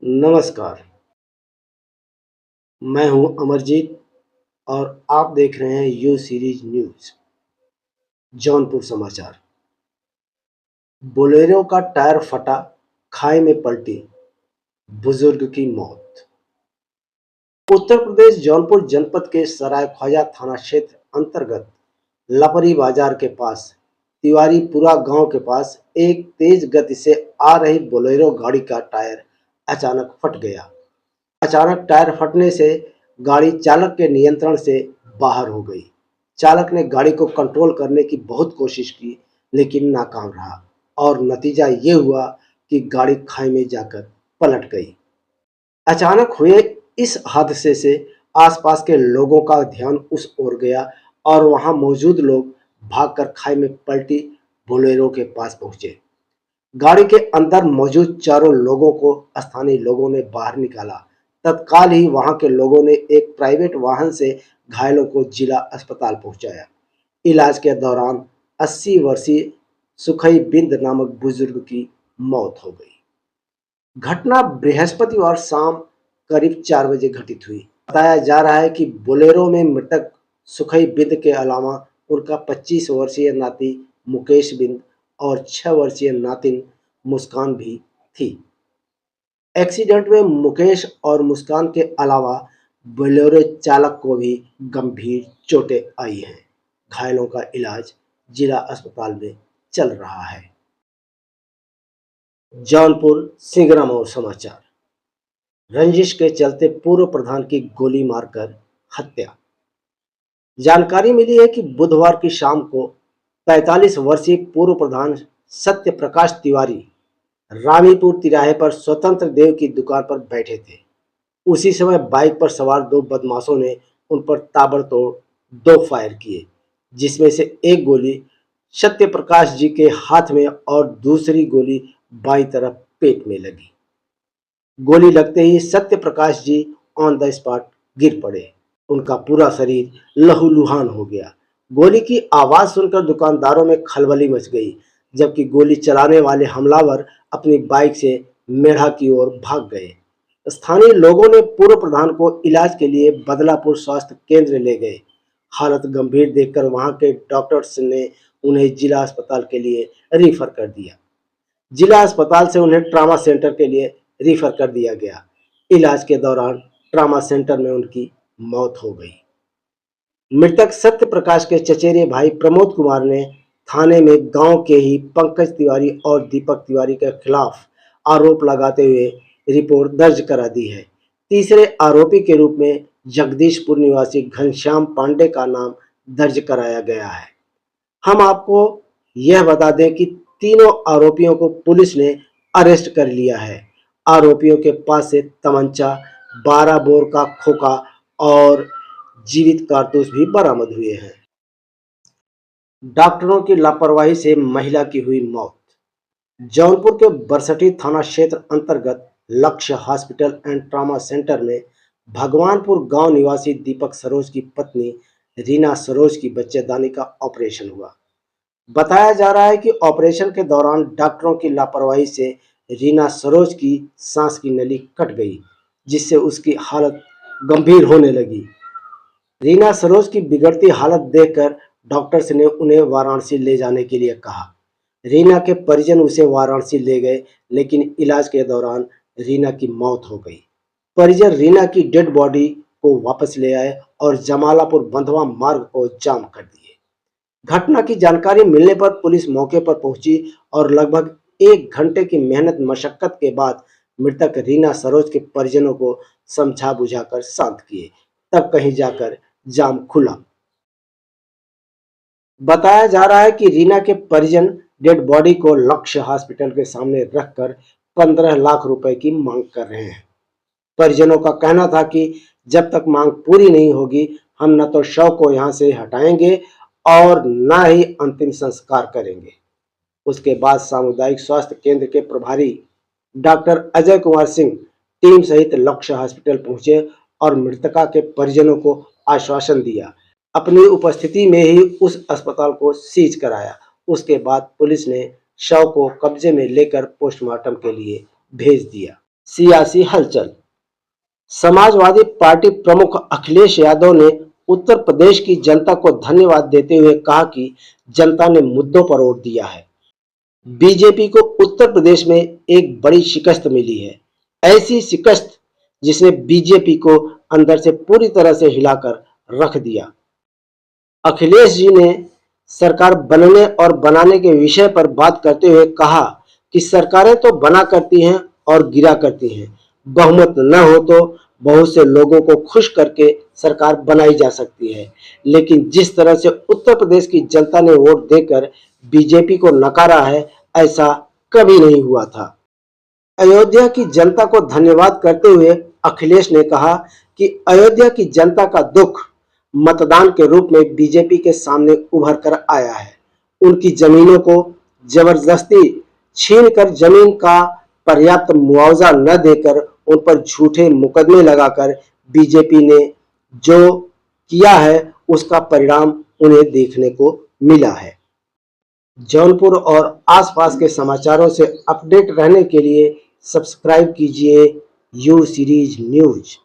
नमस्कार, मैं हूं अमरजीत और आप देख रहे हैं यू सीरीज न्यूज़। जौनपुर समाचार। बोलेरो का टायर फटा, खाई में पलटी, बुजुर्ग की मौत। उत्तर प्रदेश जौनपुर जनपद के सराय ख्वाजा थाना क्षेत्र अंतर्गत लपरी बाजार के पास तिवारीपुरा गांव के पास एक तेज गति से आ रही बोलेरो गाड़ी का टायर अचानक फट गया। अचानक टायर फटने से गाड़ी चालक के नियंत्रण से बाहर हो गई। चालक ने गाड़ी को कंट्रोल करने की बहुत कोशिश की, लेकिन नाकाम रहा और नतीजा ये हुआ कि गाड़ी खाई में जाकर पलट गई। अचानक हुए इस हादसे से आसपास के लोगों का ध्यान उस ओर गया और वहां मौजूद लोग भागकर खाई में पलटी बोलेरो के पास पहुंचे। गाड़ी के अंदर मौजूद चारों लोगों को स्थानीय लोगों ने बाहर निकाला। तत्काल ही वहां के लोगों ने एक प्राइवेट वाहन से घायलों को जिला अस्पताल पहुंचाया। इलाज के दौरान 80 वर्षीय सुखई बिंद नामक बुजुर्ग की मौत हो गई। घटना बृहस्पतिवार शाम करीब 4 बजे घटित हुई। बताया जा रहा है कि बोलेरो में मृतक सुखई बिंद के अलावा उनका 25 वर्षीय नाती मुकेश बिंद और 6 वर्षीय नातिन मुस्कान भी थी। एक्सीडेंट में मुकेश और मुस्कान के अलावा बोलेरो चालक को भी गंभीर चोटें आई हैं। घायलों का इलाज जिला अस्पताल में चल रहा है। जौनपुर सिंगरामौर समाचार। रंजिश के चलते पूर्व प्रधान की गोली मारकर हत्या। जानकारी मिली है कि बुधवार की शाम को 45 वर्षीय पूर्व प्रधान सत्य प्रकाश तिवारी रामीपुर तिराहे पर स्वतंत्र देव की दुकान पर बैठे थे। उसी समय बाइक पर सवार दो बदमाशों ने उन पर ताबड़तोड़ 2 फायर किए, जिसमें से एक गोली सत्य प्रकाश जी के हाथ में और दूसरी गोली बाईं तरफ पेट में लगी। गोली लगते ही Satya Prakash ji on the spot गिर पड़े। उनका पूरा शरीर लहूलुहान हो गया। गोली की आवाज सुनकर दुकानदारों में खलबली मच गई, जबकि गोली चलाने वाले हमलावर अपनी बाइक से मेढ़ा की ओर भाग गए। स्थानीय लोगों ने पूर्व प्रधान को इलाज के लिए बदलापुर स्वास्थ्य केंद्र ले गए। हालत गंभीर देखकर वहां के डॉक्टर्स ने उन्हें जिला अस्पताल के लिए रेफर कर दिया। जिला अस्पताल से उन्हें ट्रॉमा सेंटर के लिए रेफर कर दिया गया। इलाज के दौरान ट्रॉमा सेंटर में उनकी मौत हो गई। मृतक सत्य प्रकाश के चचेरे भाई प्रमोद कुमार ने थाने में गांव के ही पंकज तिवारी और दीपक तिवारी के खिलाफ आरोप लगाते हुए रिपोर्ट दर्ज करा दी है। तीसरे आरोपी के रूप में जगदीशपुर निवासी घनश्याम पांडे का नाम दर्ज कराया गया है। हम आपको यह बता दें कि तीनों आरोपियों को पुलिस ने अरेस्ट कर लिया है। आरोपियों के पास से तमंचा, 12 बोर का खोखा और जीवित कारतूस भी बरामद हुए हैं। डॉक्टरों की लापरवाही से महिला की हुई मौत। जौनपुर के बरसठी थाना क्षेत्र अंतर्गत लक्ष्य हॉस्पिटल एंड ट्रॉमा सेंटर में भगवानपुर गांव निवासी दीपक सरोज की पत्नी रीना सरोज की बच्चेदानी का ऑपरेशन हुआ। बताया जा रहा है कि ऑपरेशन के दौरान डॉक्टरों की लापरवाही से रीना सरोज की सांस की नली कट गई, जिससे उसकी हालत गंभीर होने लगी। रीना सरोज की बिगड़ती हालत देखकर डॉक्टर्स ने उन्हें वाराणसी ले जाने के लिए कहा। रीना के परिजन उसे वाराणसी ले गए, लेकिन इलाज के दौरान रीना की मौत हो गई। परिजन रीना की डेड बॉडी को वापस ले आए और जमालापुर बंधवा मार्ग को जाम कर दिए। घटना की जानकारी मिलने पर पुलिस मौके पर पहुंची और लगभग 1 घंटे की मेहनत मशक्कत के बाद मृतक रीना सरोज के परिजनों को समझा बुझाकर शांत किए। तब कहीं जाकर जाम खुला। बताया जा रहा है कि रीना के परिजन डेड बॉडी को लक्ष्य हॉस्पिटल के सामने रखकर 15 लाख रुपए की मांग कर रहे हैं। परिजनों का कहना था कि जब तक मांग पूरी नहीं होगी, हम न तो शव को यहां से हटाएंगे और न ही अंतिम संस्कार करेंगे। उसके बाद सामुदायिक स्वास्थ्य केंद्र के प्रभारी डॉक्टर अजय कुमार सिंह टीम सहित लक्ष्य हॉस्पिटल पहुंचे और मृतका के परिजनों को आश्वासन दिया। अपनी उपस्थिति में ही उस अस्पताल को सीज कराया। उसके बाद पुलिस ने शव को कब्जे में लेकर पोस्टमार्टम के लिए भेज दिया। सियासी हलचल। समाजवादी पार्टी प्रमुख अखिलेश यादव ने उत्तर प्रदेश की जनता को धन्यवाद देते हुए कहा कि जनता ने मुद्दों पर वोट दिया है। बीजेपी को उत्तर प्रदेश में एक बड़ी शिकस्त मिली है, ऐसी शिकस्त जिसने बीजेपी को अंदर से पूरी तरह से हिलाकर रख दिया। अखिलेश जी ने सरकार बनने और बनाने के विषय पर बात करते हुए कहा कि सरकारें तो बना करती हैं और गिरा करती हैं, बहुमत न हो तो बहुत से लोगों को खुश करके सरकार बनाई जा सकती है, लेकिन जिस तरह से उत्तर प्रदेश की जनता ने वोट देकर बीजेपी को नकारा है, ऐसा कभी नहीं हुआ था। अयोध्या की जनता को धन्यवाद करते हुए अखिलेश ने कहा कि अयोध्या की जनता का दुख मतदान के रूप में बीजेपी के सामने उभर कर आया है। उनकी जमीनों को जबरदस्ती छीनकर जमीन का पर्याप्त मुआवजा न देकर उन पर झूठे मुकदमे लगाकर बीजेपी ने जो किया है उसका परिणाम उन्हें देखने को मिला है। जौनपुर और आसपास के समाचारों से अपडेट रहने के लिए सब्सक्राइब कीजिए यू सीरीज न्यूज।